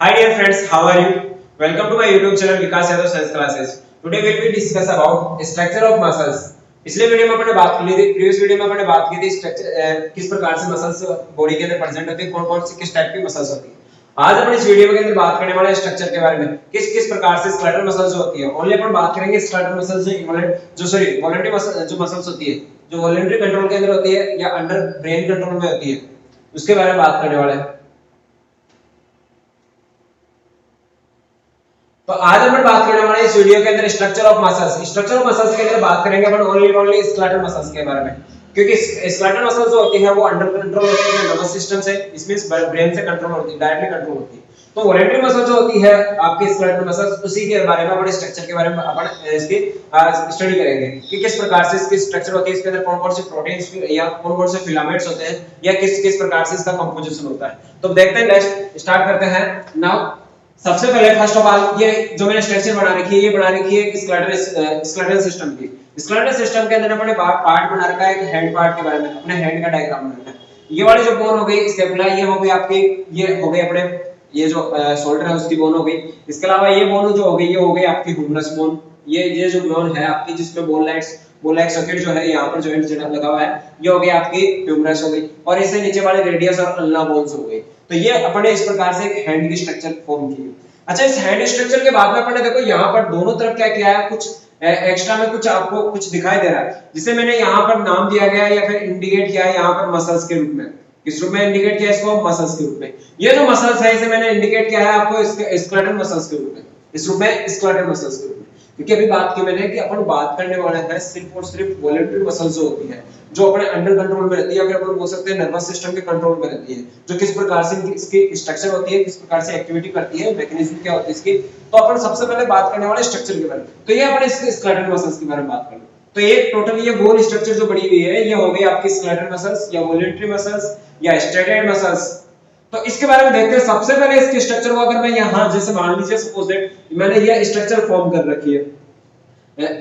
Hi dear friends, how are you? Welcome to my YouTube channel Vikas Yadav Science Classes. Today we will discuss about structure of muscles. पिछले video में अपने बात कर ली थी, previous video में अपने बात की थी स्ट्रक्चर किस प्रकार से मसल्स बॉडी के अंदर प्रेजेंट होते हैं, कौन-कौन सी किस टाइप की मसल्स होती हैं। आज अपन इस वीडियो के अंदर बात करने वाले हैं स्ट्रक्चर के बारे में, किस किस प्रकार से स्केलेटल मसल्स होती है। ओनली अपन बात करेंगे स्केलेटल मसल्स वॉलंटरी मसल जो मसल्स होती है, जो वॉलंटरी कंट्रोल के अंदर होती है या अंडर ब्रेन कंट्रोल में होती है, उसके बारे में बात करने वाले हैं। तो आज अपन बात करने वाले हैं इस वीडियो के अंदर structure of muscles. Structure of muscles के अंदर बात करेंगे अपन ओनली स्केलेटल मसल्स के बारे में, क्योंकि स्केलेटल मसल्स जो होती है वो अंडर कंट्रोल होती है नर्वस सिस्टम से, इसमें ब्रेन से कंट्रोल होती है, डायरेक्टली कंट्रोल होती है। तो वॉलंटरी मसल जो होती है आपके स्केलेटल मसल्स, उसी के बारे में अपन स्ट्रक्चर के बारे में अपन इसकी स्टडी करेंगे कि किस प्रकार से इसकी स्ट्रक्चर होती है, इसके अंदर कौन-कौन से प्रोटीन्स या कौन-कौन से फिलामेंट्स होते हैं या किस किस प्रकार से इसका कंपोजिशन होता है। तो देखते हैं, लेट्स स्टार्ट करते हैं नाउ। सबसे पहले फर्स्ट ऑफ ऑल ये जो मैंने स्ट्रक्चर बना रखी है, ये बना रखी है स्केलेटल सिस्टम की। स्केलेटल सिस्टम के अंदर अपने पार्ट बना रखा है एक हेड पार्ट के बारे में, अपने हेड का डायग्राम बना रखा है। ये वाली जो बोन हो गई स्कैपुला, ये हो गई आपकी, ये हो गई अपने ये जो शोल्डर है उसकी बोन हो गई। इसके अलावा ये बोन जो हो गई, ये हो गई आपकी ह्यूमरस बोन। ये जो बोन है आपकी जिसमें बोन लाइक सॉकेट जो है यहाँ पर जॉइंट लगा हुआ है, ये हो गई आपकी ह्यूमरस हो गई। और इससे नीचे वाले रेडियस और अल्ना बोन्स हो गई। तो ये अपने इस प्रकार से एक हैंड की स्ट्रक्चर फॉर्म की है। अच्छा, इस हैंड स्ट्रक्चर के बाद में अपने देखो यहाँ पर दोनों तरफ क्या किया है, कुछ एक्स्ट्रा में कुछ आपको कुछ दिखाई दे रहा है, जिसे मैंने यहाँ पर नाम दिया गया है या फिर इंडिकेट किया है यहाँ पर मसल्स के रूप में। किस रूप में इंडिकेट किया इसको? मसल्स के रूप में। ये जो मसल्स है इसे मैंने इंडिकेट किया है आपको स्केलेटल मसल्स के रूप में, इस रूप में स्केलेटल मसल्स के रूप में। क्योंकि अभी बात की मैंने कि अपन बात करने वाले हैं सिर्फ और सिर्फ वॉलंटरी मसल्स जो होती है, जो अपने अंडर कंट्रोल में रहती है, या फिर अपन बोल सकते हैं नर्वस सिस्टम के कंट्रोल में रहती है, जो किस प्रकार से इसकी स्ट्रक्चर होती है, किस प्रकार से एक्टिविटी करती है, मैकेनिज्म क्या होती है इसकी। तो अपन सबसे पहले बात करने वाले स्ट्रक्चर के बारे में। तो ये अपन इसके स्केलेटल मसल्स के बारे में बात करें। तो ये टोटल ये गोल स्ट्रक्चर जो बनी हुई है, ये हो गई आपकी स्केलेटल मसल्स या वॉलंटरी मसल्स या स्ट्रेटेड मसल्स। तो इसके बारे में देखते हैं। सबसे पहले इसके स्ट्रक्चर को अगर मैं यहाँ जैसे मान लीजिए सपोज दैट मैंने ये स्ट्रक्चर फॉर्म कर रखी है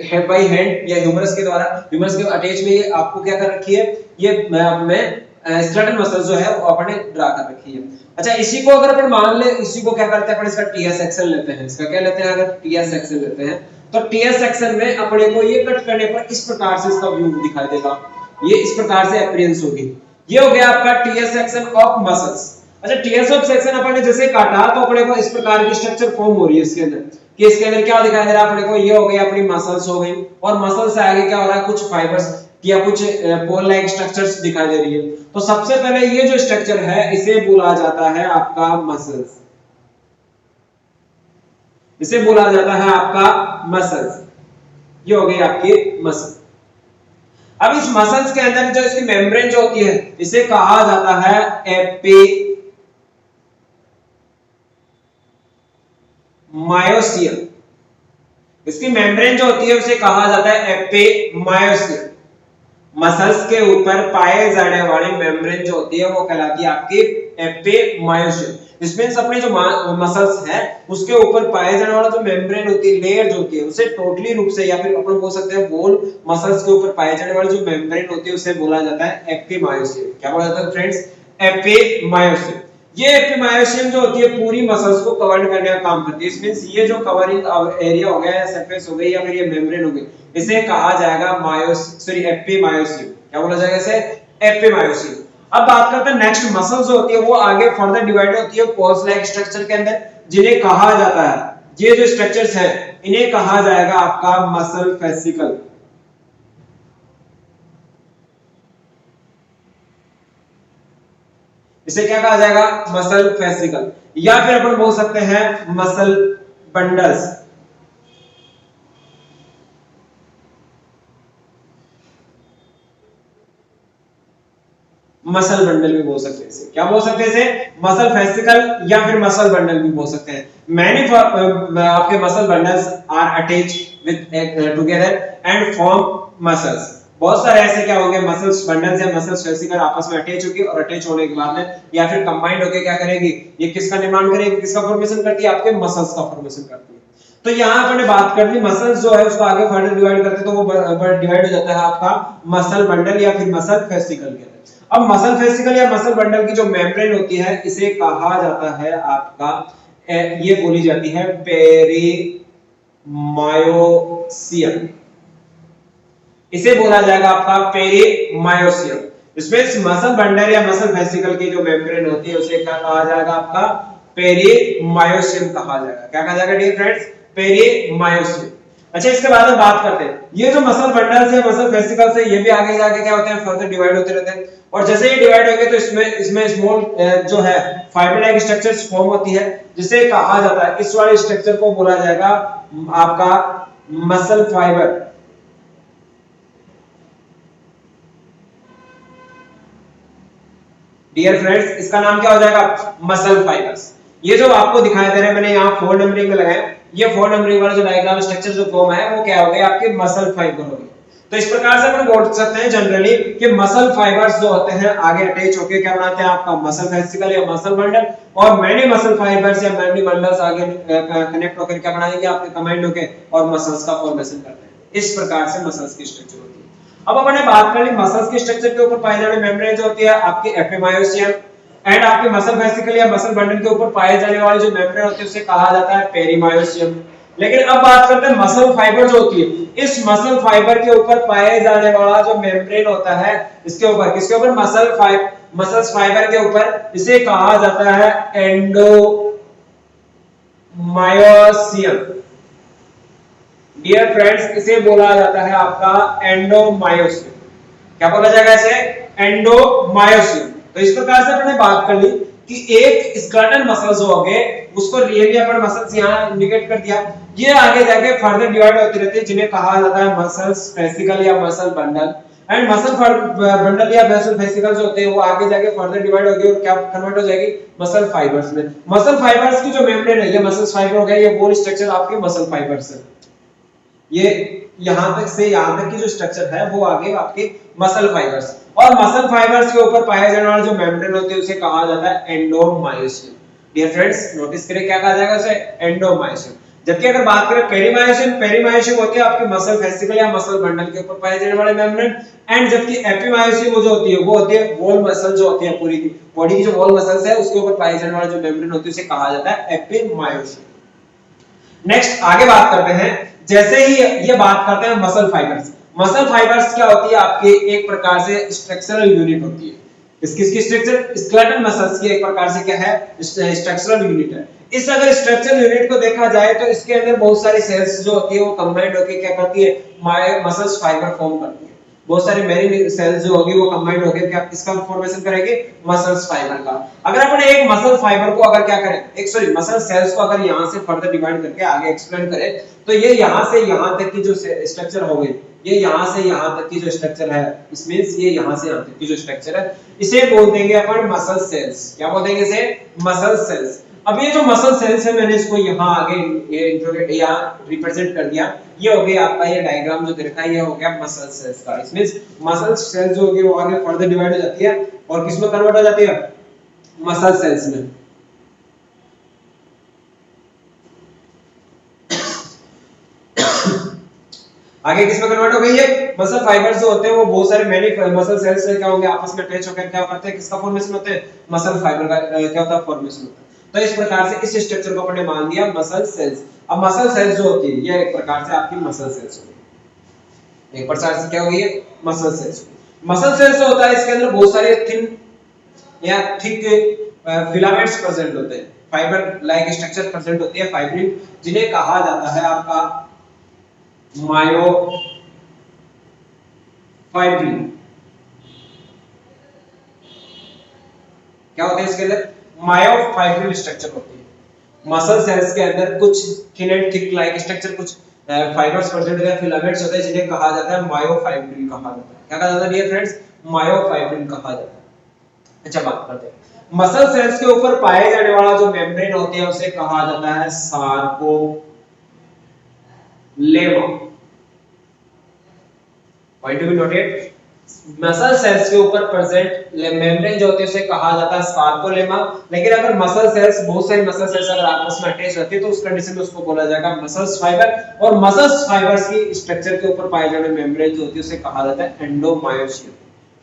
हेड बाय हैंड या ह्यूमरस के द्वारा, ह्यूमरस के अटैच में ये आपको क्या कर रखी है, ये मैं स्केलेटल मसल जो है वो अपने ड्रा कर रखी है। अच्छा, इसी को अगर अपन मान ले, इसी को क्या करते हैं अपन, इसका टीएस सेक्शन लेते हैं। इसका क्या लेते हैं? अगर टीएस सेक्शन लेते हैं तो टीएस सेक्शन में अपने को ये कट करने पर इस प्रकार से इसका व्यू दिखाई देगा, ये इस प्रकार से अपीयरेंस होगी। ये हो गया आपका टीएस सेक्शन ऑफ मसल्स। अच्छा, टीएस ऑफ सेक्शन अपन ने जैसे काटा तो अपने को इस प्रकार की स्ट्रक्चर फॉर्म हो रही है इसके अंदर, कि इसके अंदर क्या दिखाई दे रहा है अपने को, ये हो गई अपनी मसल्स हो गई, और मसल्स से आगे क्या हो रहा है, कुछ फाइबर्स या कुछ पोल लाइक स्ट्रक्चर्स दिखाई दे रही है। तो सबसे पहले ये जो स्ट्रक्चर है इसे बोला जाता है आपका मसल्स, इसे बोला जाता है आपका मसल्स। ये हो गई आपकी मसल। अब इस मसल्स के अंदर जो इसकी मेम्ब्रेन जो होती है इसे कहा जाता है एपिमायोसियम। इसकी मेम्ब्रेन जो होती है उसे कहा जाता है एपिमायोसियम। मसल्स के ऊपर पाए जाने वाली मेम्ब्रेन जो होती है वो कहलाती है आपकी एपिमायोसियम। दिस मींस अपने जो मसल्स है उसके ऊपर पाए जाने वाला जो मेम्ब्रेन होती है, लेयर जो होती है, उसे टोटली रूप से या फिर अपन बोल सकते हैं बोल मसल्स के ऊपर पाए जाने वाली जो मेम्ब्रेन होती है उसे बोला जाता है एपिमायोसियम। क्या बोला जाता है फ्रेंड्स? एपिमायोसियम। ये एपिमायोसियम जो होती है पूरी मसल्स को कवर करने का काम करती है। मींस ये जो कवरिंग एरिया हो गया या सरफेस हो गई या फिर ये मेम्ब्रेन हो गई, इसे कहा जाएगा एपिमायोसियम। क्या बोला जाएगा इसे? एपिमायोसियम। अब बात करते हैं नेक्स्ट मसल्स जो होती है वो आगे फर्दर डिवाइड होती है पोल्स लाइक स्ट्रक्चर के अंदर, जिन्हें कहा जाता है, ये जो स्ट्रक्चर्स है इन्हें कहा जाएगा आपका मसल फेसिकल। इसे क्या कहा जाएगा? मसल फेसिकल, या फिर अपन बोल सकते हैं मसल बंडल्स। मसल बंडल भी बोल सकते हैं इसे। क्या बोल सकते हैं इसे? मसल फेसिकल या फिर मसल बंडल भी बोल सकते हैं। मैनी आपके muscle bundles are attached with together and form muscles. बहुत सारे ऐसे क्या होंगे मसल्स बंडल्स या मसल्स फेसिकल आपस में अटैच होगी, और अटैच होने के बाद में या फिर कंबाइंड होकर क्या करेगी, ये किसका निर्माण करेगी, किसका फॉर्मेशन करती है? आपके मसल्स का फॉर्मेशन करती है। तो यहाँ पर बात कर ली मसल्स जो है उसको आगे फर्दर डिवाइड करते तो वो डिवाइड हो जाता है आपका मसल बंडल या फिर मसल फेसिकल के अंदर। अब मसल फेसिकल या मसल बंडल की जो मेम्ब्रेन होती है इसे कहा जाता है आपका ये बोली जाती है पेरीमायोसियम। इसे बोला जाएगा आपका पेरीमायोसियम। इसमें मसल बंडल या मसल वेसिकल की जो मेम्ब्रेन होती है उसे क्या कहा जाएगा? आपका पेरीमायोसियम कहा जाएगा। क्या कहा जाएगा डियर फ्रेंड्स? पेरीमायोसियम। अच्छा, इसके बाद हम बात करते हैं, ये जो मसल बंडल्स है, मसल वेसिकल्स है, ये भी आगे जाके क्या होते हैं? फर्दर डिवाइड होते रहते हैं। और जैसे ये डिवाइड होंगे तो इसमें स्मॉल जो है फाइबर लाइक स्ट्रक्चर्स फॉर्म होती है, जिसे कहा जाता है, इस वाले स्ट्रक्चर को बोला जाएगा आपका मसल फाइबर। डियर फ्रेंड्स, इसका नाम क्या हो जाएगा? Muscle fibres. ये जो आपको दिखाई दे रहे हैं, मैंने यहाँ 4 नंबरिंग में लगाया, ये 4 नंबरिंग वाला जो डायग्राम स्ट्रक्चर जो फॉर्म है वो क्या हो गया? आपके मसल फाइबर हो गए। तो इस प्रकार से अपन बोल सकते हैं जनरली कि मसल फाइबर्स जो होते हैं आगे अटैच होकर क्या बनाते हैं? आपका मसल वेसिकल या मसल बंडल, और मैनी मसल फाइबर्स या मैनी बंडल्स आगे कनेक्ट होकर क्या बनाएंगे? आपके कंबाइंड होकर और मसल्स का फॉर्मेशन करते हैं। इस प्रकार से मसल्स की स्ट्रक्चर होती है। अब अपने बात कर ली मसल्स के स्ट्रक्चर के ऊपर पाए जाने मेम्ब्रेन जो होती है आपकी एपिमायोसियम, एंड आपके मसल वेसिकल या मसल बंडल के ऊपर पाए जाने वाले जो मेम्ब्रेन होती है उसे कहा जाता है पेरीमायोसियम। लेकिन अब बात करते हैं मसल फाइबर जो होती है, इस मसल फाइबर के ऊपर पाए जाने वाला जो मेम्ब्रेन होता है, इसके ऊपर किसके ऊपर? मसल फाइबर के ऊपर, इसे कहा जाता है एंडोमायोसियम। डियर फ्रेंड्स, इसे बोला जाता है आपका एंडोमायोसियम। क्या बोला जाएगा इसे? एंडोमायोसियम। तो इस प्रकार से हमने बात कर ली कि एक स्केलेटल मसल जो हो गए उसको रियली अपन मसल्स यहां इंडिकेट कर दिया, ये आगे जाके फर्दर डिवाइड होती रहती है, जिन्हें कहा जाता है मसल्स वेसिकल या muscle bundle. And muscle bundle या मसल वेसिकल जो होते हैं वो आगे जाके फर्दर डिवाइड होगी और क्या कन्वर्ट हो जाएगी? मसल फाइबर्स में। मसल फाइबर्स की जो मेम्ब्रेन है, ये मसल फाइबर हो गया, ये बोल स्ट्रक्चर आपके मसल फाइबर्स है। ये यहां तक से यहां तक की जो स्ट्रक्चर है वो आगे आपके मसल फाइबर्स, और मसल फाइबर्स के ऊपर पाए जाने वाला जो मेम्ब्रेन होती है उसे कहा जाता है एंडोमायोसियम। डियर फ्रेंड्स, नोटिस करें क्या कहा जाएगा उसे? एंडोमायोसियम। जबकि अगर बात करें पेरीमायोसियम, पेरीमायोसियम होती है आपके मसल वेसिकल या मसल बंडल के ऊपर पाए जाने वाले मेम्ब्रेन, एंड जबकि एपिमायोसियम जो होती है वो होती है वॉल मसल, जो होती है पूरी बॉडी की जो वॉल मसल्स है उसके ऊपर पाए जाने वाला जो मेम्ब्रेन होती है उसे कहा जाता है एपिमायोसियम। नेक्स्ट आगे बात करते हैं, जैसे ही ये बात करते हैं मसल फाइबर्स। मसल फाइबर्स क्या होती है? आपके एक प्रकार से स्ट्रक्चरल यूनिट होती है। किसकी स्ट्रक्चर? स्केलेटल मसल्स की एक प्रकार से क्या है? स्ट्रक्चरल यूनिट है। इस अगर स्ट्रक्चरल यूनिट को देखा जाए तो इसके अंदर बहुत सारी सेल्स जो होती है वो कंबाइंड होकर क्या करती है? मसल्स फाइबर फॉर्म करती है। बहुत सारी मेनी सेल्स जो होगी वो कंबाइंड होकर क्या इसका फॉर्मेशन करेंगे? मसल्स फाइबर का। अगर अपन एक मसल फाइबर को अगर क्या करें, एक सॉरी मसल सेल्स को अगर यहां से फर्दर डिवाइड करके आगे एक्सप्लेन करें तो ये यहां से यहां तक की जो स्ट्रक्चर हो गई, ये यहां से यहां तक की जो स्ट्रक्चर है, इस मींस ये यहां से यहां तक की जो स्ट्रक्चर है, इसे बोल देंगे अपन मसल सेल्स। क्या बोल देंगे इसे? Muscle cells. अब ये जो मसल सेल्स है मैंने इसको यहां आगे ये इंट्रोगेट या रिप्रेजेंट कर दिया, ये हो गया आपका ये डायग्राम जो दिखा है ये हो गया मसल सेल्स का। इस मींस मसल सेल्स जो होगी वो आगे फर्दर डिवाइड हो जाती है और किसमें कन्वर्ट हो जाती है? मसल सेल्स में। आगे किसमें कन्वर्ट हो गई है? मसल फाइबर्स जो होते हैं वो बहुत सारे मैनी मसल सेल्स से क्या होंगे? आपस में अटैच होकर क्या करते हैं? किसका फॉर्मेशन होते हैं? मसल फाइबर का क्या होता है? फॉर्मेशन होता है। तो इस प्रकार से इस स्ट्रक्चर को हमने मान लिया मसल सेल्स। अब मसल सेल्स जो होती है ये एक प्रकार से आपकी मसल सेल्स होगी, एक प्रकार से क्या होगी? ये मसल सेल्स। मसल सेल्स जो होता है इसके अंदर बहुत सारे थिन या थिक फिलामेंट्स प्रेजेंट होते हैं, फाइबर लाइक स्ट्रक्चर प्रेजेंट होती है, फाइब्रिन, जिन्हें कहा जाता है आपका मायोफाइब्रिन। क्या होता है इसके अंदर? मायोफाइब्रिल स्ट्रक्चर होती है। मसल सेल्स के अंदर कुछ thin and thick like structure, कुछ फाइबर्स प्रेजेंट होते हैं, फिलामेंट्स होते हैं, जिन्हें कहा जाता है मायोफाइब्रिल कहा जाता है। क्या कहा जाता है डियर फ्रेंड्स? मायोफाइब्रिल कहा जाता है। अच्छा, बात करते हैं मसल सेल्स के ऊपर पाए जाने वाला जो मेम्ब्रेन होते हैं उसे कहा जाता है sarcolemma. Point to be noted, muscle cells के ऊपर प्रेजेंट मेम्ब्रेन जो होती है उसे कहा जाता है सार्कोलेमा। लेकिन अगर मसल सेल्स, बहुत सारी मसल सेल्स अगर आपस में अटैच रहती है तो उस कंडीशन में उसको बोला जाएगा मसल्स फाइबर, और मसल्स फाइबर्स की स्ट्रक्चर के ऊपर पाए जाने मेम्ब्रेन जो होती है उसे कहा जाता है एंडोमायोसियम।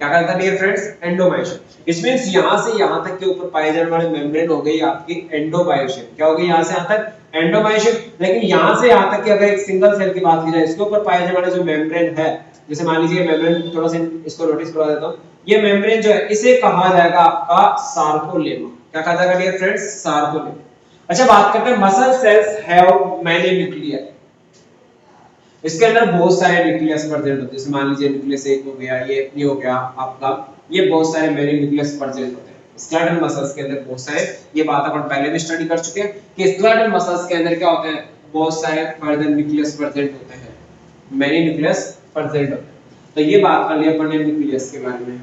क्या कहता है डियर फ्रेंड्स, एंडोमायोसिन। इट मींस यहां से यहां तक के ऊपर पाए जाने वाले मेम्ब्रेन हो गई आपकी एंडोमायोसिन। क्या हो गई यहां से यहां तक एंडोमायोसिन। लेकिन यहां से यहां तक कि अगर एक सिंगल सेल की बात की जाए, इसके ऊपर पाए जाने वाले जो मेम्ब्रेन है, जैसे मान लीजिए मेम्ब्रेन, थोड़ा सा इसको नोटिस करवा देता हूं, ये मेम्ब्रेन जो है इसे कहा जाएगा आपका सार्कोलेमा। क्या कहा जाएगा डियर फ्रेंड्स, सार्कोलेमा। अच्छा बात करते हैं muscle cells have many nuclei. इसके अंदर बहुत सारे न्यूक्लियस प्रेजेंट होते हैं। जैसे मान लीजिए न्यूक्लियस एक हो गया, ये हो गया आपका, ये बहुत सारे मेनी न्यूक्लियस प्रेजेंट होते हैं स्केलेटल मसल्स के अंदर बहुत सारे। ये बात अपन पहले भी स्टडी कर चुके हैं कि स्केलेटल मसल्स के अंदर क्या होते हैं, बहुत सारे फर्दर न्यूक्लियस प्रेजेंट होते हैं, मेनी न्यूक्लियस प्रेजेंट होते हैं। तो ये बात कर लिया अपन ने न्यूक्लियस के बारे में।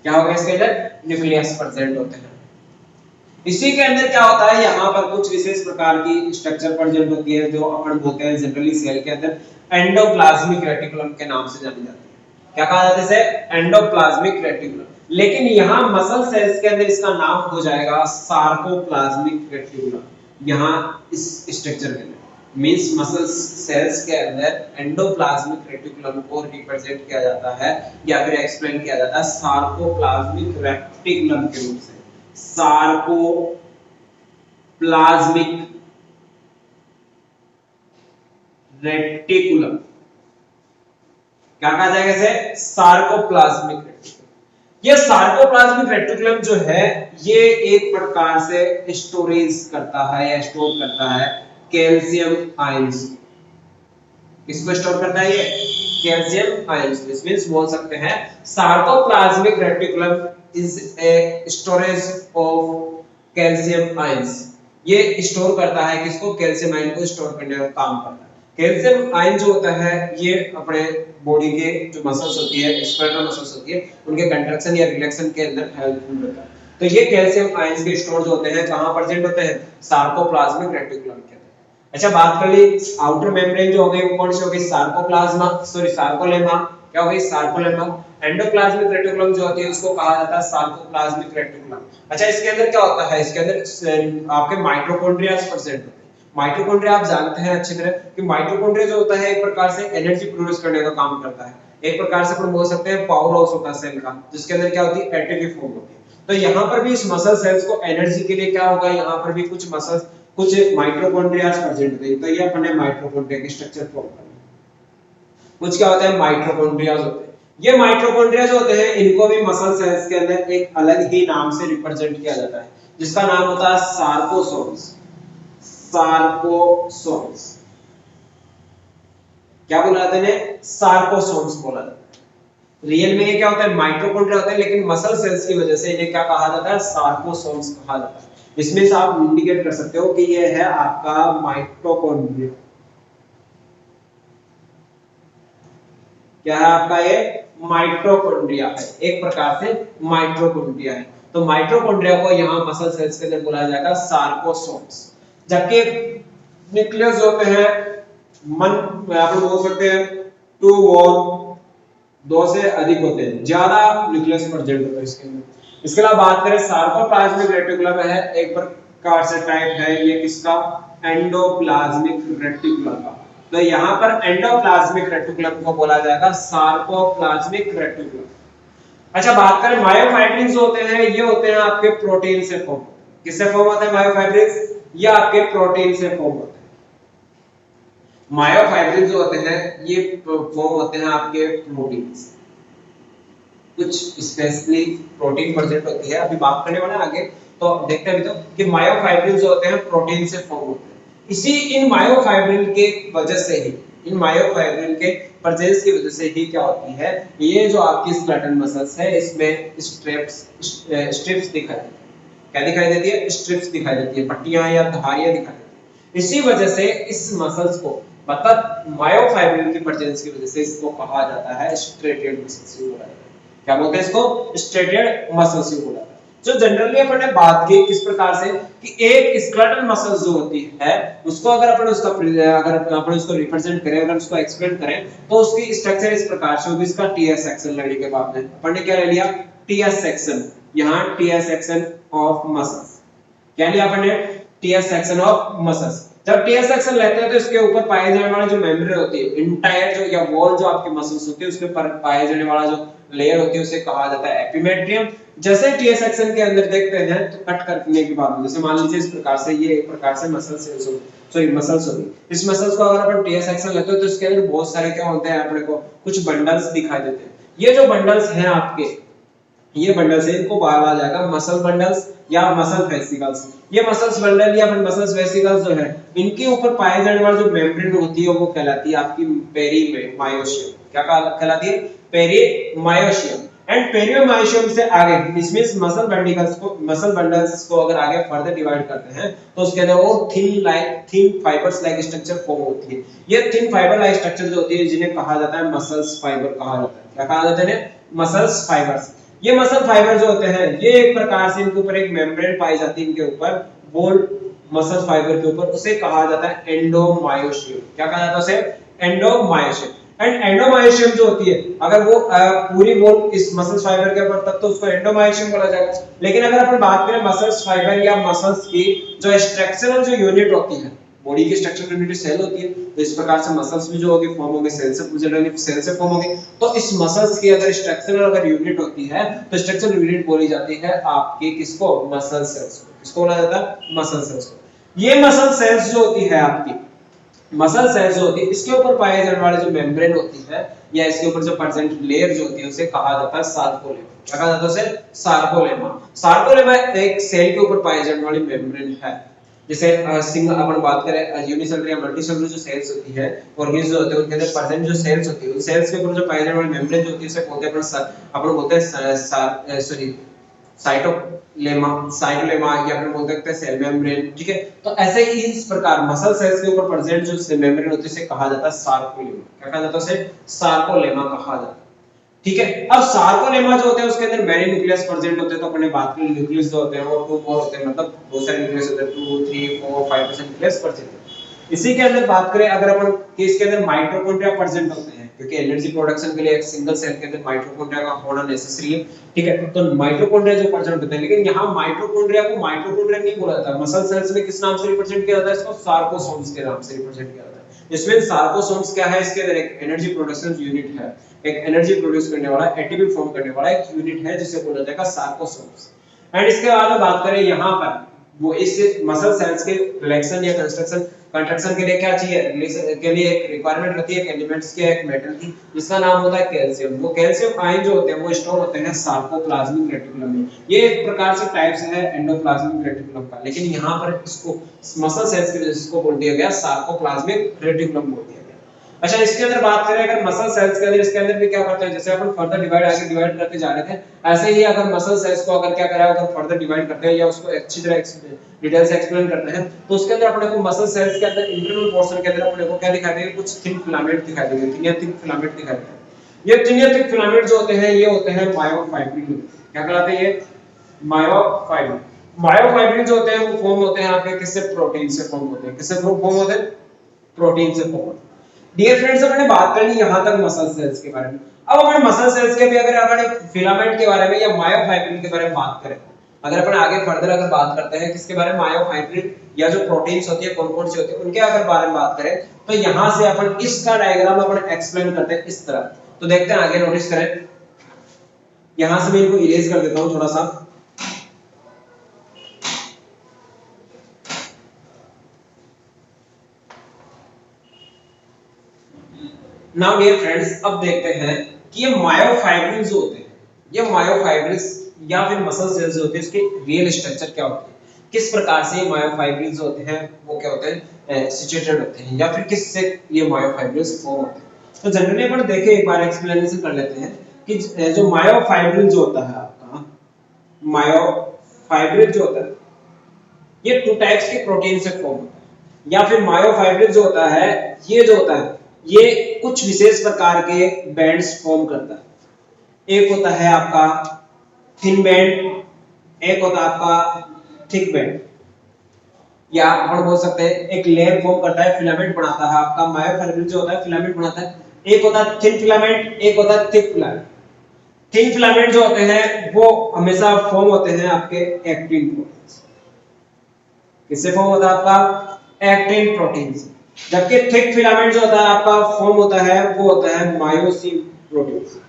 क्या होगा इसके अंदर, न्यूक्लियस प्रेजेंट होते हैं। इसी के अंदर क्या होता है, यहाँ पर कुछ विशेष प्रकार की स्ट्रक्चर प्रेजेंट होती है जो अपन बोलते हैं जनरली सेल के अंदर एंडोप्लाज्मिक रेटिकुलम के नाम से जानी जाती है। क्या कहा जाता है इसे, एंडोप्लाज्मिक रेटिकुलम। लेकिन यहाँ मसल सेल्स के अंदर इसका नाम हो जाएगा सार्कोप्लाज्मिक रेटिकुलम। यहाँ इस स्ट्रक्चर के अंदर मींस मसल सेल्स के अंदर एंडोप्लाज्मिक रेटिकुलम को रिप्रेजेंट किया जाता है या फिर एक्सप्लेन किया जाता है सार्कोप्लाज्मिक रेटिकुलम के रूप से। सार्कोप्लाज्मिक रेटिकुलम, क्या कहा जाएगा इसे, सार्कोप्लाज्मिक रेटिकुलम। ये सार्कोप्लाज्मिक रेटिकुलम जो है ये एक प्रकार से स्टोरेज करता है या स्टोर करता है कैल्शियम आयंस। किसको स्टोर करता है ये, कैल्शियम आयंस। दिस मींस बोल सकते हैं sarcoplasmic reticulum is a storage of calcium ions। ये स्टोर करता है किसको, कैल्शियम आयन को स्टोर करने का काम करता है। कैल्शियम आयन जो होता है ये अपने बॉडी के जो मसल्स होती है, स्केलेटल मसल्स होती है, उनके कंट्रैक्शन या रिलैक्शन के अंदर हेल्पफुल होता है। तो ये कैल्शियम आयंस के स्टोर जो होते हैं कहां प्रेजेंट होते हैं, सार्कोप्लाज्मिक रेटिकुलम के अंदर। अच्छा बात कर ली आउटर मेम्ब्रेन जो हो गई वो कौन सी हो गई, सार्कोप्लाज्मा, सॉरी सार्कोलेमा। क्या हो गई, सार्कोलेमा। एंडोप्लाज्मिक रेटिकुलम जो होती है उसको कहा जाता है सार्कोप्लाज्मिक रेटिकुलम। अच्छा इसके अंदर क्या होता है, इसके अंदर आपके माइटोकॉन्ड्रिया प्रेजेंट होते हैं। माइटोकॉन्ड्रिया आप जानते हैं अच्छी तरह कि माइटोकॉन्ड्रिया जो होता है एक प्रकार से एनर्जी प्रोड्यूस करने का काम करता है। एक प्रकार से अपन बोल सकते हैं पावर हाउस होता है सेल का, जिसके अंदर क्या होती है, एटीपी फॉर्म होती है। तो यहाँ पर भी इस मसल सेल्स को एनर्जी के लिए क्या होगा, यहाँ पर भी कुछ मसल्स, कुछ माइटोकॉन्ड्रिया प्रेजेंट होते हैं। तो ये अपने माइटोकॉन्ड्रिया के स्ट्रक्चर फॉर्म करते हैं। कुछ क्या होता है, माइटोकॉन्ड्रिया होते हैं। ये माइटोकॉन्ड्रिया जो होते हैं इनको भी मसल सेल्स के अंदर एक अलग ही नाम से रिप्रेजेंट किया जाता है, जिसका नाम होता है सार्कोसोम्स। सार्कोसोम्स क्या बोला जाता है, सार्कोसोम्स बोला जाता है। रियल में ये क्या होता है, माइटोकॉन्ड्रिया होता है, लेकिन मसल सेल्स की वजह से इन्हें क्या कहा जाता है, सार्कोसोम्स कहा जाता है। इसमें से आप इंडिकेट कर सकते हो कि ये है आपका माइटोकॉन्ड्रिया। क्या है आपका, ये माइटोकॉन्ड्रिया है, एक प्रकार से माइटोकॉन्ड्रिया है। तो माइटोकॉन्ड्रिया को यहाँ मसल सेल्स के अंदर बुलाया जाएगा सार्कोसोम्स। जबकि न्यूक्लियस होते हैं, मन आप बोल सकते हैं टू और दो से अधिक होते हैं, ज्यादा न्यूक्लियस प्रेजेंट होता है इसके अंदर। इसके अलावा बात करें सार्कोप्लाज्मिक रेटिकुलम है, एक प्रकार से टाइप है ये किसका, एंडोप्लाज्मिक रेटिकुलम का। तो यहाँ पर एंडोप्लाज्मिक रेटिकुलम को बोला जाएगा सार्कोप्लाज्मिक रेटिकुलम। अच्छा बात करें मायोफाइब्रिल्स होते हैं, ये होते हैं आपके प्रोटीन से फॉर्म। किससे फॉर्म होते हैं मायोफाइब्रिल्स, ये आपके प्रोटीन से फॉर्म होते हैं। मायोफाइब्रिल्स जो होते हैं ये फॉर्म होते हैं आपके प्रोटीन से। कुछ स्पेशली प्रोटीन प्रेजेंट होती है, अभी बात करने वाले आगे, तो देखते हैं अभी तो कि मायोफाइब्रिल्स जो होते हैं प्रोटीन से फॉर्म होते हैं। इसी इन मायोफाइब्रिल के वजह से ही, इन मायोफाइब्रिल के प्रेजेंस की वजह से ही क्या होती है, ये जो आपकी स्केलेटल मसल्स है इसमें स्ट्रिप्स दिखाई देती है। क्या दिखाई देती है, स्ट्रिप्स दिखाई देती है, पट्टियां या धारियां दिखाई देती है। इसी वजह से इस मसल्स को मतलब मायोफाइब्रिल की प्रेजेंस की वजह से इसको कहा जाता है स्ट्रेटेड मसल्स बोला जाता है। क्या बोलते हैं इसको, स्ट्रेटेड मसल्स बोला जाता है। जो जनरली अपन ने बात की किस प्रकार से कि एक स्केलेटल मसल्स जो होती है उसको अगर अपन उसको रिप्रेजेंट करें, अगर उसको एक्सप्लेन करें तो उसकी स्ट्रक्चर इस प्रकार से होगी। इसका टीएस सेक्शन लेने के बाद में अपन ने क्या ले लिया, टीएस सेक्शन। यहाँ टीएस सेक्शन ऑफ मसल्स क्या लिया अपन ने, टीएस सेक्शन ऑफ मसल्स। जब टीएस सेक्शन लेते हैं तो इसके ऊपर पाए जाने वाला जो मेम्ब्रेन होती है, इंटायर जो या वॉल जो आपके मसल्स होती है उसके ऊपर पाए जाने वाला जो लेयर होती है उसे कहा जाता है एपिमेट्रियम। जैसे टीएस सेक्शन के अंदर देखते हैं तो कट करने के बाद जैसे मान लीजिए इस प्रकार से ये एक प्रकार से मसल सेल्स हो, सॉरी मसल्स होगी। इस मसल्स को अगर अपन टीएस सेक्शन लेते हो तो इसके अंदर बहुत सारे क्या होते हैं, अपने को कुछ बंडल्स दिखाई देते हैं। ये जो बंडल्स हैं आपके, ये बंडल्स है, इनको बोला जाएगा मसल बंडल्स या मसल वेसिकल्स। ये मसल्स बंडल या फिर मसल्स वेसिकल्स जो है इनके ऊपर पाए जाने वाली जो मेम्ब्रेन होती है वो कहलाती है आपकी पेरीमायोशियम। क्या कहलाती है? पेरीमायोशियम। एंड पेरीमायोशियम से आगे इसमें मसल बंडल्स को, मसल बंडल्स को अगर आगे फर्दर डिवाइड करते हैं तो उसके अंदर वो thin fibres like structure form होती है। ये थिन फाइबर लाइक स्ट्रक्चर जो होती है जिन्हें कहा जाता है मसल्स फाइबर कहा जाता है। क्या कहा जाता है? Muscles fibres. ये मसल फाइबर जो होते हैं ये एक प्रकार से इनके ऊपर एक मेम्ब्रेन पाई जाती है, इनके ऊपर बोल मसल फाइबर के ऊपर, उसे कहा जाता है एंडोमायोशियम। क्या कहा जाता है उसे? एंडोमायोशियम। एंड एंडोमायोशियम जो होती है अगर वो पूरी बोल इस मसल फाइबर के ऊपर तब तो उसको एंडोमायोशियम बोला जाएगा। लेकिन अगर अपन बात करें मसल्स फाइबर या मसल्स की जो स्ट्रक्चरल जो यूनिट होती है, बॉडी की स्ट्रक्चरल यूनिट सेल होती है, तो इस प्रकार से मसल्स भी जो होगी फॉर्म होंगे सेल से, जनरली सेल से फॉर्म होंगे। तो इस मसल्स की अगर स्ट्रक्चरल अगर यूनिट होती है तो स्ट्रक्चरल यूनिट बोली जाती है आपकी किसको? मसल सेल्स को। किसको बोला जाता है? मसल सेल्स को। ये मसल सेल्स जो होती है आपकी, मसल सेल्स जो होती है इसके ऊपर पाए जाने वाले जो मेम्ब्रेन होती है या इसके ऊपर जो प्रेजेंट लेयर जो होती है उसे कहा जाता है सार्कोलेमा। क्या कहा जाता है उसे? सार्कोलेमा। सार्कोलेमा एक सेल के ऊपर पाए जाने वाली मेम्ब्रेन है। जैसे सिंगल अपन बात करें यूनिसेलुलर या मल्टीसेलुलर जो सेल्स होती है, ऑर्गेन्स जो होते हैं उनके अंदर प्रेजेंट जो सेल्स होती है उन सेल्स के ऊपर जो पाए जाने वाली मेम्ब्रेन जो होती है उसे बोलते हैं अपन बोलते हैं सॉरी साइटोलेमा, साइटोलेमा या फिर बोल सकते हैं सेल मेम्ब्रेन। ठीक है, तो ऐसे ही इस प्रकार मसल सेल्स के ऊपर प्रेजेंट जो सेल मेम्ब्रेन होती है उसे कहा जाता है सार्कोलेमा। क्या कहा जाता है उसे? सार्कोलेमा कहा जाता है। ठीक है, अब सार्कोलेमा जो होते हैं उसके अंदर मेनी न्यूक्लियस प्रेजेंट होते हैं। तो अपने बात करें न्यूक्लियस जो होते हैं वो 2 4 होते हैं, मतलब बहुत सारे न्यूक्लियस होते हैं, 2 3 4 5% न्यूक्लियस प्रेजेंट है। इसी के अंदर बात करें अगर अपन कि इसके अंदर माइटोकॉन्ड्रिया प्रेजेंट होते हैं, क्योंकि एनर्जी प्रोडक्शन के लिए एक सिंगल सेल के अंदर माइटोकॉन्ड्रिया का होना नेसेसरी है। ठीक है, तो माइटोकॉन्ड्रिया जो प्रेजेंट होते हैं, लेकिन यहाँ माइटोकॉन्ड्रिया को माइटोकॉन्ड्रिया नहीं बोला जाता। मसल सेल्स में किस नाम से रिप्रेजेंट किया जाता है? इसको सार्कोसोम्स के नाम से रिप्रेजेंट किया जाता है। इसमें सार्कोसोम्स क्या है? इसके अंदर एक एनर्जी प्रोडक्शन यूनिट है, एक एनर्जी प्रोड्यूस करने वाला, एटीपी फॉर्म करने वाला एक यूनिट है जिसे बोला जाएगा सार्कोसोम्स। एंड इसके बाद बात करें यहाँ पर वो इस मसल सेल्स के रिलेक्शन या कंस्ट्रक्शन के लिए क्या चाहिए? रिलेशन के लिए एक रिक्वायरमेंट होती है एलिमेंट्स की, एक मेटल की, जिसका नाम होता है कैल्शियम। वो कैल्शियम आयन जो होते हैं वो स्टोर होते हैं सार्कोप्लाज्मिक रेटिकुलम में। ये एक प्रकार से टाइप्स है एंडोप्लाज्मिक रेटिकुलम का, लेकिन यहाँ पर इसको मसल सेल्स के इसको बोल दिया गया सार्कोप्लाज्मिक रेटिकुलम बोल दिया गया। अच्छा, इसके अंदर बात करें अगर मसल सेल्स के अंदर, इसके अंदर भी क्या करते हैं, जैसे अपन फर्दर डिवाइड आगे डिवाइड करते जा रहे थे, ऐसे ही अगर मसल सेल्स को अगर क्या करें, अगर फर्दर डिवाइड करते हैं या उसको अच्छी तरह डिटेल से एक्सप्लेन करते हैं तो उसके अंदर अपने को मसल सेल्स के अंदर इंटरनल पोर्शन के अंदर अपने को क्या दिखाई देगा? कुछ थिन फिलामेंट दिखाई देंगे, थिन फिलामेंट दिखाई देंगे। ये थिन फिलामेंट जो होते हैं ये होते हैं मायोफाइब्रिन। क्या कहलाते हैं ये? मायोफाइब्रिन। मायोफाइब्रिन जो होते हैं वो फॉर्म होते हैं आपके किससे? प्रोटीन से फॉर्म होते हैं। किससे फॉर्म होते हैं? प्रोटीन से फॉर्म। डियर फ्रेंड्स, हमने बात कर ली यहां तक मसल सेल्स के बारे में। अब अपन मसल सेल्स के भी अगर फिलामेंट के बारे में या मायोफाइब्रिन के बारे में बात करें, अगर अपन आगे फर्दर अगर बात करते हैं किसके बारे में? मायोफाइब्रिन या जो प्रोटीन्स होती है, कौन-कौन सी होती है, उनके अगर बारे में बात करें तो यहां से अपन इसका डायग्राम अपन एक्सप्लेन करते हैं इस तरह। तो देखते हैं आगे, नोटिस करें। यहां से मैं इनको इरेज कर देता हूं थोड़ा सा। नाउ डियर फ्रेंड्स, अब देखते हैं कि ये मायोफाइब्रिन जो होते हैं, ये मायोफाइब्रिन या फिर मसल सेल्स जो होते हैं, इसके रियल स्ट्रक्चर क्या होते हैं, किस प्रकार से ये मायोफाइब्रिन जो होते हैं वो क्या होते हैं? सिचुएटेड होते हैं, या फिर किससे ये मायोफाइब्रिन फॉर्म होते हैं। तो जनरली अपन देखें, एक बार एक्सप्लेनेशन कर लेते हैं कि जो मायोफाइब्रिन जो होता है आपका, मायोफाइब्रिन जो होता है ये 2 टाइप्स के प्रोटीन से फॉर्म होता है। या फिर मायोफाइब्रिन जो होता है ये जो होता है ये कुछ विशेष प्रकार के बैंड्स फॉर्म करता है। एक होता है आपका थिन बैंड, एक होता है आपका थिक बैंड, या अपन बोल सकते हैं एक लेयर फॉर्म करता है, फिलामेंट बनाता है। आपका मायोफाइब्रिन जो होता है फिलामेंट बनाता है। एक होता है थिन फिलामेंट, एक होता है थिक फिलामेंट। थिन फिलामेंट जो होते हैं वो हमेशा फॉर्म होते हैं आपके एक्टिन प्रोटीन। किससे फॉर्म होता है आपका? एक्टिन प्रोटीन से। जबकि थिक फिलामेंट जो होता है आपका फॉर्म होता है वो होता है मायोसिन प्रोटीन से।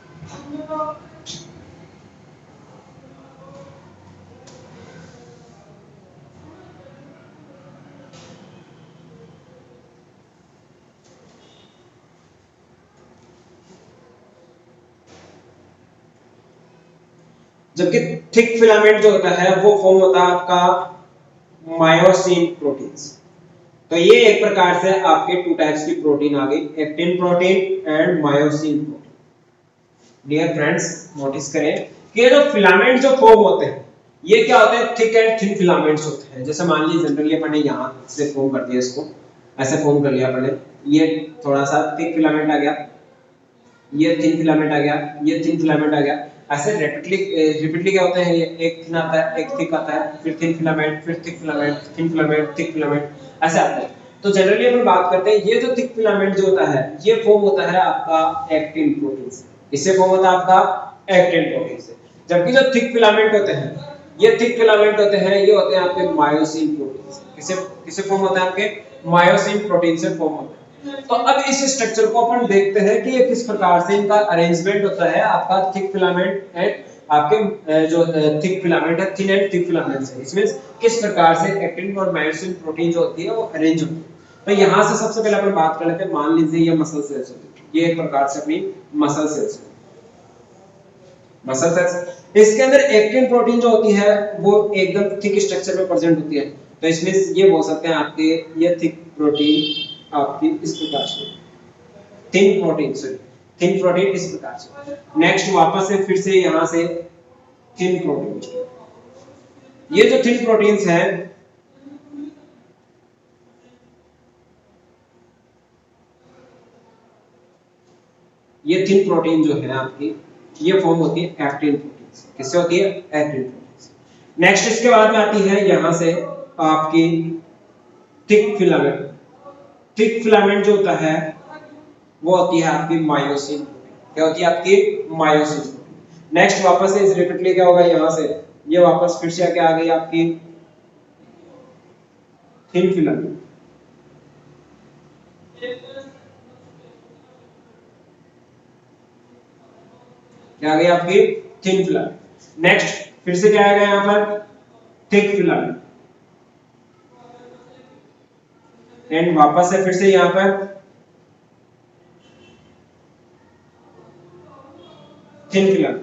जबकि थिक फिलामेंट जो होता है वो फॉर्म होता है आपका मायोसिन प्रोटीन से। तो ये एक प्रकार से आपके टू टाइप्स की प्रोटीन आ गई, actin protein and myosin protein. Dear friends notice करें कि ये जो फिलामेंट जो फॉर्म होते हैं ये क्या होते हैं, थिक एंड थिन फिलामेंट्स होते हैं। जैसे मान लीजिए जनरली अपन ने यहाँ से फॉर्म कर दिया, इसको ऐसे फॉर्म कर लिया अपन ने, ये थोड़ा सा थिक फिलामेंट आ गया, ये थिन फिलामेंट आ गया, ये थिन फिलामेंट आ गया। ऐसे रिपीटली क्या होते हैं, ये एक थिन आता है, एक थिक आता है, फिर थिन फिलामेंट, फिर thick filament, thin filament, thick filament, ऐसे आता है। तो जनरली अपन बात करते हैं ये जो थिक फिलामेंट जो होता है ये फॉर्म होता है आपका एक्टिन प्रोटीन से। इससे फॉर्म होता है आपका एक्टिन प्रोटीन से। जबकि जो थिक फिलामेंट होते हैं, ये थिक फिलामेंट होते हैं, ये होते हैं आपके मायोसिन प्रोटीन से। किससे किससे फॉर्म होता है, आपके मायोसिन प्रोटीन से फॉर्म होता है। तो अब इस स्ट्रक्चर को अपन देखते हैं कि ये किस प्रकार से इनका अरेंजमेंट होता है आपका थिक फिलामेंट एंड आपके जो थिक फिलामेंट है, थिन एंड थिक फिलामेंट है, इसमें किस प्रकार से एक्टिन और मायोसिन प्रोटीन जो होती है वो अरेंज होती है। तो यहाँ से सबसे पहले अपन बात कर लेते हैं, मान लीजिए ये मसल सेल्स होती है, ये एक प्रकार से अपनी मसल सेल्स होती है, मसल सेल्स। इसके अंदर एक्टिन प्रोटीन जो होती है वो एकदम थिक स्ट्रक्चर में प्रेजेंट होती है। तो इसमें ये बोल सकते हैं आपके ये थिक प्रोटीन आपकी इस प्रकार से, thin protein, sorry thin protein इस प्रकार से। नेक्स्ट वापस से फिर से यहां से थिन प्रोटीन, ये जो थिन प्रोटीन्स हैं ये थिन प्रोटीन जो है आपकी ये फॉर्म होती है एक्टिन प्रोटीन से। किससे होती है, एक्टिन प्रोटीन से। नेक्स्ट इसके बाद में आती है यहां से आपकी थिक फिलामेंट। थिक फिलामेंट जो होता है वो होती है आपकी मायोसिन प्रोटीन। क्या होती है आपकी, मायोसिन प्रोटीन। नेक्स्ट वापस से इस रिपीटली क्या होगा, यहां से ये वापस फिर से आके आ गई आपकी थिन फिलामेंट। क्या आ गई आपकी थिन फिलामेंट। नेक्स्ट फिर से क्या आएगा यहां पर, थिक फिलामेंट। एंड वापस से फिर से यहां पर थिन फिलामेंट।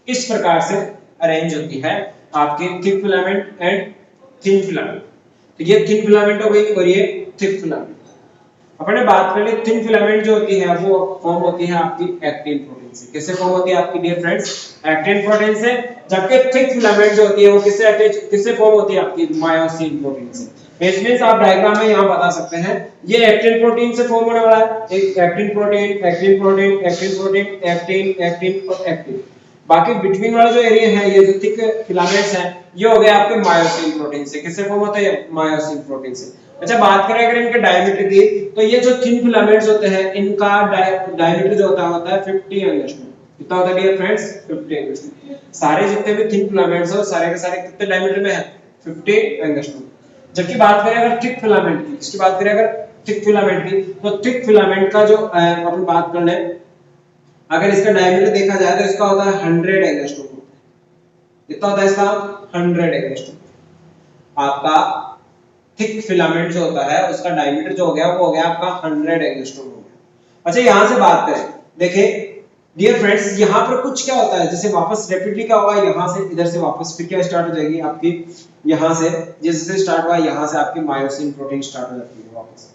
इस प्रकार से अरेंज होती है आपके thick filament and thin filament. तो ये थिन फिलामेंट हो गई और ये थिक फिलामेंट। अपने बात कर ले थिन फिलामेंट जो होती है वो फॉर्म होती है आपकी एक्टिन प्रोटीन से। किससे फॉर्म होती है आपकी डियर फ्रेंड्स, एक्टिन प्रोटीन से। जबकि थिक फिलामेंट जो होती है वो किससे फॉर्म होती है आपकी, मायोसिन प्रोटीन से। इसमें आप डायग्राम में यहां बता सकते हैं ये एक्टिन प्रोटीन से फॉर्म होने वाला है, एक actin protein, actin protein, actin protein, actin, actin और एक्टिन। बाकी बिटवीन वाला जो एरिया है ये जो थिक फिलामेंट्स हैं ये हो गए आपके मायोसिन प्रोटीन से। किससे फॉर्म होता है, मायोसिन प्रोटीन से। अच्छा बात करें अगर इनके डायमीटर की, तो ये जो थिन फिलामेंट्स होते हैं इनका डायमीटर जो होता है 50 एंगस्ट्रॉम। कितना होता है डियर फ्रेंड्स, 50 एंगस्ट्रॉम। सारे जितने भी थिन फिलामेंट्स हो सारे के सारे कितने डायमीटर में है, 50 एंगस्ट्रॉम। जबकि बात करें अगर थिक फिलामेंट की, इसकी बात करें अगर थिक फिलामेंट की, तो थिक फिलामेंट का जो अपन बात कर ले, अगर इसका डायमीटर देखा जाए तो इसका होता है 100 एंगस्ट्रॉम। कितना होता है इसका, 100 एंगस्ट्रॉम। आपका थिक फिलामेंट जो होता है उसका डायमीटर जो हो गया वो हो गया आपका 100 एंगस्ट्रॉम हो गया। अच्छा यहां से बात करें, देखिए डियर फ्रेंड्स यहां पर कुछ क्या होता है, जैसे वापस रैपिडली क्या होगा, यहां से इधर से वापस फिर क्या स्टार्ट हो जाएगी आपकी, यहां से जैसे स्टार्ट हुआ यहां से आपकी मायोसिन प्रोटीन स्टार्ट हो जाती है वापस।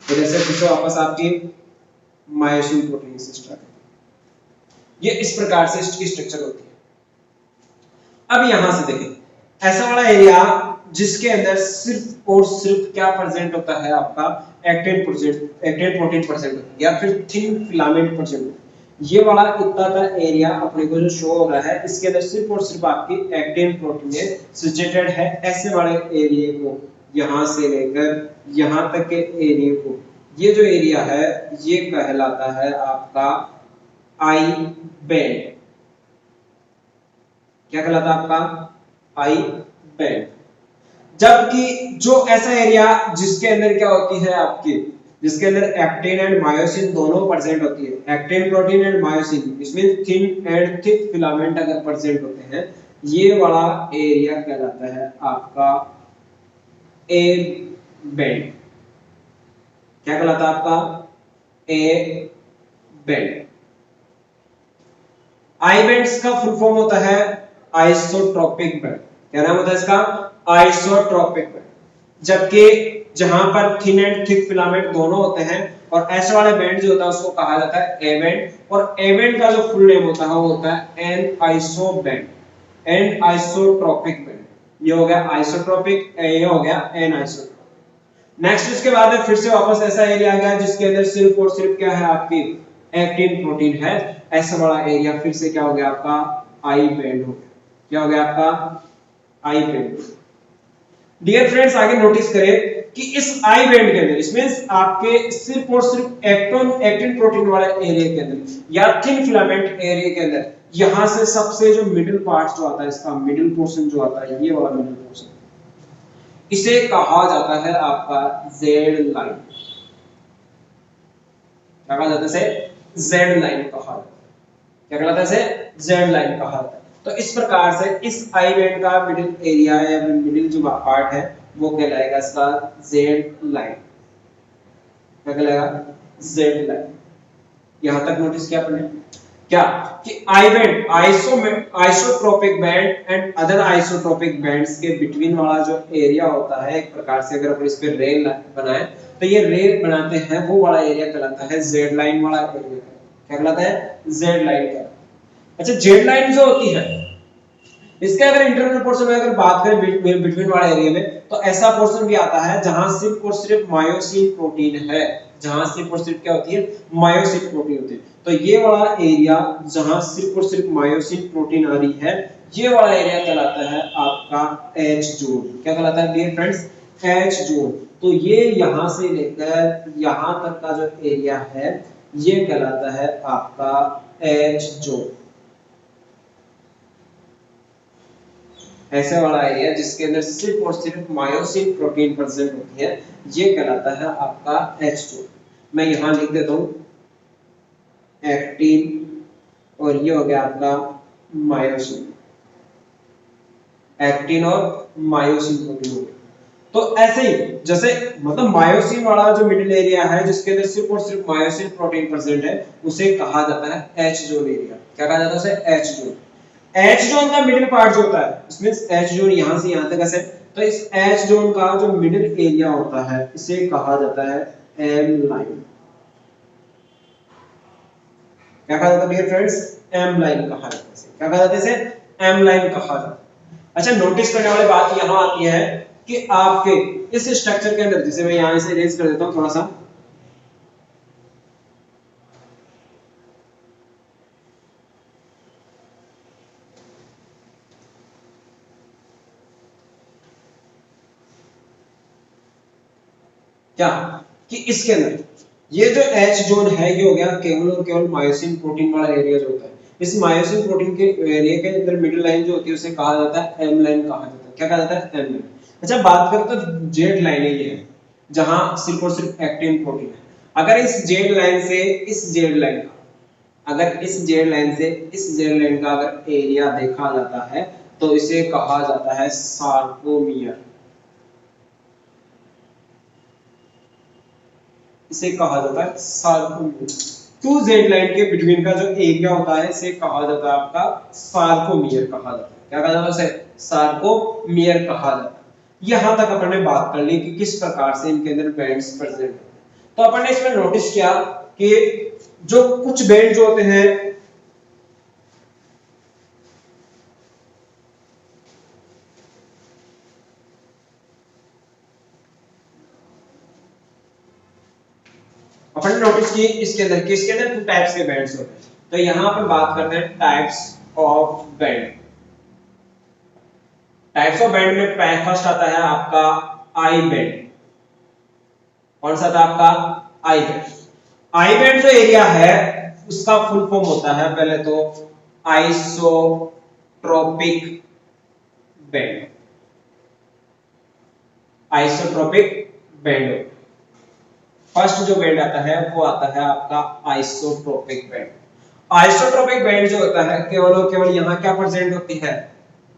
इधर से फिर से वापस आपकी मायोसिन प्रोटीन से स्टार्ट होती है। ये इस प्रकार से इसकी स्ट्रक्चर होती है। अब यहां से देखें ऐसा वाला एरिया जिसके अंदर सिर्फ और सिर्फ क्या प्रेजेंट होता है आपका, एक्टिन प्रोटीन प्रेजेंट या फिर थिन फिलामेंट प्रेजेंट। ये वाला इतना का एरिया अपने को जो शो हो रहा है इसके अंदर सिर्फ और सिर्फ आपकी एक्टिन प्रोटीन सिचुएटेड है। ऐसे वाले एरिया को यहां से लेकर यहां तक के एरिया को ये जो एरिया है ये कहलाता है आपका आई बैंड। क्या कहलाता है आपका आई बैंड। जबकि जो ऐसा एरिया जिसके अंदर क्या होती है आपकी, जिसके अंदर एक्टिन एंड मायोसिन दोनों प्रेजेंट होती है, एक्टिन प्रोटीन एंड मायोसिन, इसमें थिन एंड थिक फिलामेंट अगर प्रेजेंट होते हैं, ये वाला एरिया कहलाता है आपका ए बैंड। क्या कहलाता है आपका ए बैंड। आई बैंड्स का फुल फॉर्म होता है आइसोट्रोपिक बैंड। क्या नाम होता है इसका? Isotropic band. जबकि जहां पर थिन एंड थिक फिलामेंट दोनों होते हैं, और ऐसे वाले बैंड जो होता है उसको कहा जाता है ए बैंड, और ए बैंड का जो फुल नेम होता है वो होता है an iso band, an isotropic band. ये हो गया आइसोट्रोपिक, ये हो गया एन आइसोट्रोपिक। नेक्स्ट उसके बाद में फिर से वापस ऐसा एरिया आ गया जिसके अंदर सिर्फ और सिर्फ क्या है आपकी एक्टिन प्रोटीन है, ऐसा बड़ा एरिया फिर से क्या हो गया आपका आई बैंड हो गया। क्या हो गया आपका आई बैंड। डियर फ्रेंड्स आगे नोटिस करें कि इस आई बैंड के अंदर, इसमें आपके सिर्फ और सिर्फ एक्टिन प्रोटीन वाले एरिया के अंदर या थिन फिलामेंट एरिया के अंदर, यहां से सबसे जो मिडिल पार्ट जो आता है, इसका मिडिल पोर्शन जो आता है, ये वाला मिडिल पोर्शन, इसे कहा जाता है आपका जेड लाइन। क्या कहा जाता है? जेड लाइन कहा जाता है। क्या कहलाता है? जेड लाइन कहा जाता है। तो इस प्रकार से इस आई बैंड का मिडिल एरिया या मिडिल जो पार्ट है वो कहलाएगा इसका जेड लाइन। क्या कहलाएगा? Z line. यहां तक नोटिस किया आपने क्या कि I band, isotropic band and other isotropic bands के बिटवीन वाला जो एरिया होता है, एक प्रकार से अगर अपन इस पे रेल बनाए तो ये रेल बनाते हैं, वो वाला एरिया कहलाता है जेड लाइन वाला एरिया। क्या कहलाता है? जेड लाइन का। अच्छा, जेड लाइन जो होती है इसके अगर इंटरनल पोर्शन में अगर बात करें बिटवीन वाले एरिया में, तो ऐसा पोर्शन भी आता है जहां सिर्फ और सिर्फ मायोसिन प्रोटीन है, जहां सिर्फ और सिर्फ क्या होती है? मायोसिन प्रोटीन होती है। तो ये वाला एरिया जहां सिर्फ और सिर्फ मायोसिन प्रोटीन आ रही है, ये वाला एरिया कहलाता है आपका एच जोन। क्या कहलाता है डियर फ्रेंड्स? H zone. तो ये यहां से लेकर यहां तक का जो एरिया है ये कहलाता है आपका एच जोन। ऐसे वाला एरिया जिसके अंदर सिर्फ और सिर्फ मायोसिन प्रोटीन प्रेजेंट होती है, ये कहलाता है आपका एच जोन। मैं यहां लिख देता हूं एक्टिन, और ये हो गया आपका मायोसिन। एक्टिन और मायोसिन प्रोटीन हो गया। तो ऐसे ही जैसे मतलब मायोसिन वाला जो मिडिल एरिया है जिसके अंदर सिर्फ और सिर्फ मायोसिन प्रोटीन प्रेजेंट है, उसे कहा जाता है एच जोन एरिया। क्या कहा जाता है उसे? H zone. एच जोन का मिडिल पार्ट जो होता है, इसमें एच जोन यहां से यहां तक ऐसे, तो इस एच जोन का जो मिडिल एरिया होता है इसे कहा जाता है एम लाइन। क्या कहा जाता है डियर फ्रेंड्स? एम लाइन कहा जाता है। क्या कहा जाता है इसे? एम लाइन कहा जाता है। अच्छा, नोटिस करने वाली बात यहां आती है कि आपके इस स्ट्रक्चर के अंदर, जिसे मैं यहां से इरेज कर देता हूं थोड़ा सा, क्या कि इसके अंदर ये जो एच जोन है ये हो गया केवल और केवल मायोसिन प्रोटीन वाला एरिया जो होता है। इस मायोसिन प्रोटीन के एरिया के अंदर मिडिल लाइन जो होती है उसे कहा जाता है एम लाइन कहा जाता है। क्या कहा जाता है? M line. अच्छा, बात करें तो जेड लाइन ये है जहां सिर्फ और सिर्फ एक्टिन प्रोटीन है। अगर इस जेड लाइन से इस जेड लाइन का, अगर इस जेड लाइन से इस जेड लाइन का अगर एरिया देखा जाता है तो इसे कहा जाता है सार्कोमियर। इसे कहा जाता है सार्कोमियर। टू जेड लाइन के बिटवीन का जो एरिया होता है इसे कहा जाता है आपका सार्कोमियर कहा जाता है। क्या कहा जाता है उसे? सार्कोमियर कहा जाता है। यहां तक अपन ने बात कर ली कि किस प्रकार से इनके अंदर बैंड्स प्रेजेंट होते हैं। तो अपन ने इसमें नोटिस किया कि जो कुछ बैंड जो होते हैं अपन ने नोटिस की इसके अंदर कि इसके अंदर टू टाइप्स के बैंड्स होते हैं। तो यहां अपन बात करते हैं types of band. Types of band में फर्स्ट आता है आपका आई बैंड। कौन सा था आपका? I band. आई बैंड जो एरिया है उसका फुल फॉर्म होता है पहले तो isotropic band. Isotropic band, first जो बैंड आता है वो आता है आपका आइसोट्रोपिक बैंड। आइसोट्रोपिक बैंड जो होता है केवल और केवल यहाँ क्या प्रेजेंट होती है,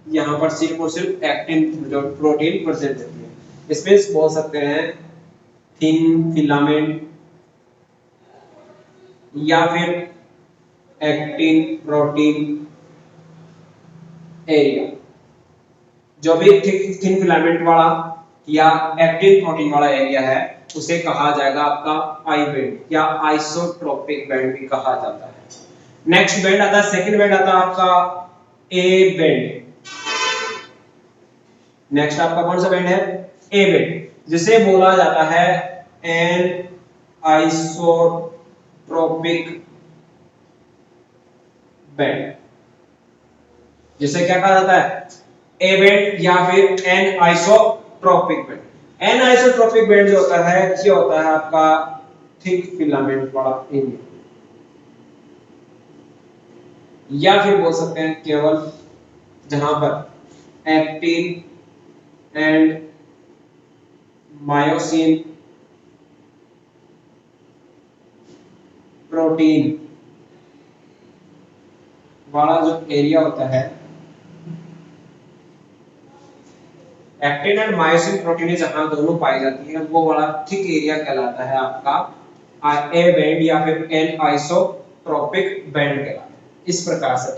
यहाँ पर सिर्फ और सिर्फ एक्टिन जो प्रोटीन प्रेजेंट होती है। इसमें बोल सकते हैं थिन फिलामेंट या फिर एक्टिन प्रोटीन एरिया। जो भी थिन फिलामेंट वाला या एक्टिन प्रोटीन वाला एरिया है उसे कहा जाएगा आपका आई बैंड या आइसोट्रोपिक बैंड भी कहा जाता है। नेक्स्ट बैंड आता है, सेकंड बैंड आता है आपका ए बैंड। नेक्स्ट आपका कौन सा बैंड है, ए बैंड, जिसे बोला जाता है एन आइसोट्रोपिक बैंड। जिसे क्या कहा जाता है, ए बैंड या फिर an isotropic band. An isotropic band जो होता है ये होता है आपका थिक फिलामेंट वाला एरिया, या फिर बोल सकते हैं केवल जहां पर एक्टिन एंड मायोसिन प्रोटीन वाला जो एरिया होता है, एक्टिन एंड मायोसिन प्रोटीन जहां दोनों पाई जाती है वो वाला थिक एरिया कहलाता है आपका ए बैंड या फिर एन आइसोट्रोपिक बैंड कहलाता है। इस प्रकार से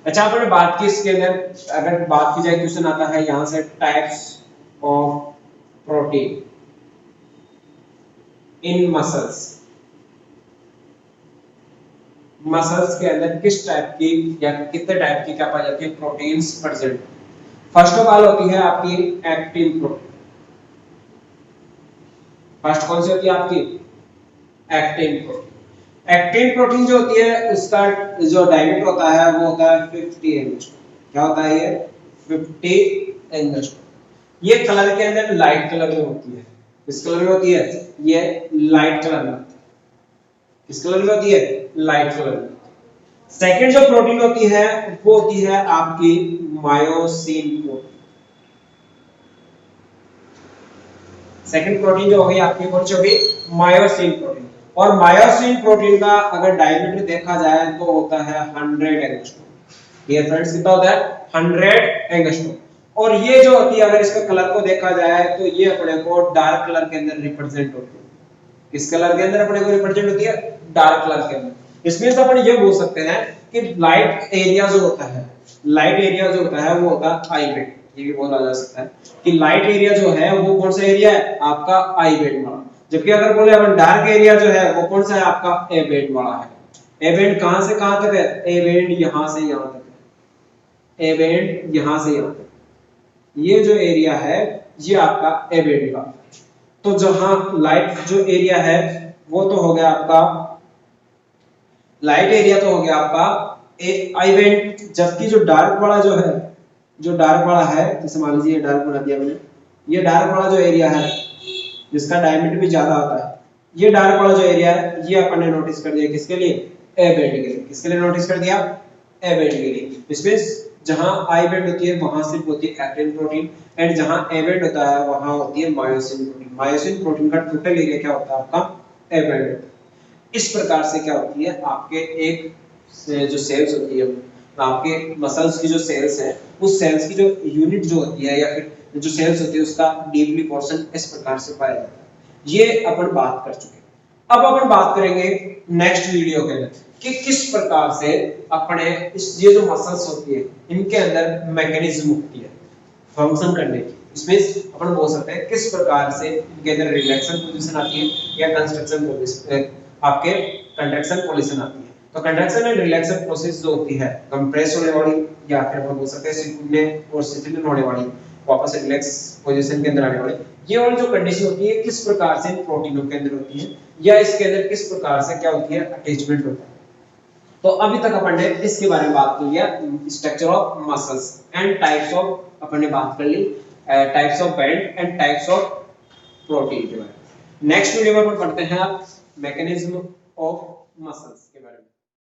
अच्छा आपने बात की इसके अंदर, अगर बात की जाए क्वेश्चन आता है यहां से types of protein in muscles. Muscles के अंदर किस टाइप की या कितने टाइप की क्या पाई जाती है proteins present. First of all होती है आपकी एक्टिन प्रोटीन। फर्स्ट कौन सी होती है आपकी, एक्टिन प्रोटीन। एक्टिन प्रोटीन जो होती है उसका जो डायमीटर होता है वो होता है 50 एंगस्ट्रॉम। क्या होता है ये, 50 एंगस्ट्रॉम। ये कलर के अंदर लाइट कलर में होती है। किस कलर में होती है, ये लाइट कलर में होती है। किस कलर में होती है, लाइट कलर में। सेकंड जो प्रोटीन होती है वो होती है आपकी मायोसिन प्रोटीन। सेकंड प्रोटीन जो होगी आपकी कौन सी होगी, मायोसिन प्रोटीन। और मायोसिन प्रोटीन का अगर डायमीटर देखा जाए तो होता है 100 एंगस्ट्रॉम। ये फ्रेंड्स कितना होता है, 100 एंगस्ट्रॉम। और ये जो होती है अगर इसका कलर को देखा जाए तो ये अपने को डार्क कलर के अंदर रिप्रेजेंट होती है। किस कलर के अंदर अपने को रिप्रेजेंट होती है, डार्क कलर के अंदर। इसमें से अपन ये बोल सकते हैं कि लाइट एरिया जो होता है, लाइट एरिया जो होता है वो होता है आई बैंड। ये भी बोला जा सकता है कि लाइट एरिया जो है वो कौन सा एरिया है, आपका आई बैंड वाला। जबकि अगर बोले अपन डार्क एरिया जो है वो कौन सा है, आपका ए बैंड वाला है। ए बैंड कहां से कहां तक है, ए बैंड यहां से यहां तक है। ए बैंड यहां से यहां तक, ये जो एरिया है ये आपका ए बैंड का। तो जहां लाइट जो एरिया है वो तो हो गया आपका, लाइट एरिया तो हो गया आपका आई बैंड। जबकि जो डार्क वाला जो है, जो डार्क वाला है, जैसे मान लीजिए डार्क बना दिया मैंने, ये डार्क वाला जो एरिया है जिसका डायमीटर भी ज्यादा होता है, ये डार्क वाला जो एरिया है ये अपन ने नोटिस कर दिया किसके लिए, ए बैंड के लिए। किसके लिए नोटिस कर दिया, ए बैंड के लिए। इसमें जहां आई बैंड होती है वहां सिर्फ होती है एक्टिन प्रोटीन, एंड जहां ए बैंड होता है वहां होती है मायोसिन प्रोटीन। मायोसिन प्रोटीन का टोटल एरिया क्या होता है आपका, ए बैंड। इस प्रकार से क्या होती है आपके एक जो सेल्स होती है, आपके मसल्स की जो सेल्स है उस सेल्स की जो यूनिट जो होती है या फिर जो सेल्स होती है उसका डीपली पोर्शन इस प्रकार से पाया जाता है। ये अपन बात कर चुके हैं। अब अपन बात करेंगे नेक्स्ट वीडियो के अंदर कि किस प्रकार से अपने इस ये जो मसल्स होती है इनके अंदर मैकेनिज्म होती है फंक्शन करने की। इसमें अपन बोल सकते हैं किस प्रकार से इनके अंदर रिलैक्सन पोजीशन आती है या कंस्ट्रक्शन पोजीशन, आपके कंट्रैक्शन पोजीशन आती है। तो कंट्रैक्शन एंड रिलैक्सन प्रोसेस जो होती है, कंप्रेस होने वाली या फिर अपन बोल सकते हैं सिकुड़ने और शिथिल होने वाली, वापस रिलैक्स पोजीशन के अंदर आने वाली, ये वाली जो कंडीशन होती है किस प्रकार से इन प्रोटीनों के अंदर होती है या इसके अंदर किस प्रकार से क्या होती है, अटैचमेंट होता है। तो अभी तक अपन ने इसके बारे में बात की है, structure of muscles and types of, अपन ने बात कर ली types of band and types of protein के बारे में। नेक्स्ट वीडियो में अपन पढ़ते हैं मैकेनिज्म ऑफ मसल्स के बारे में।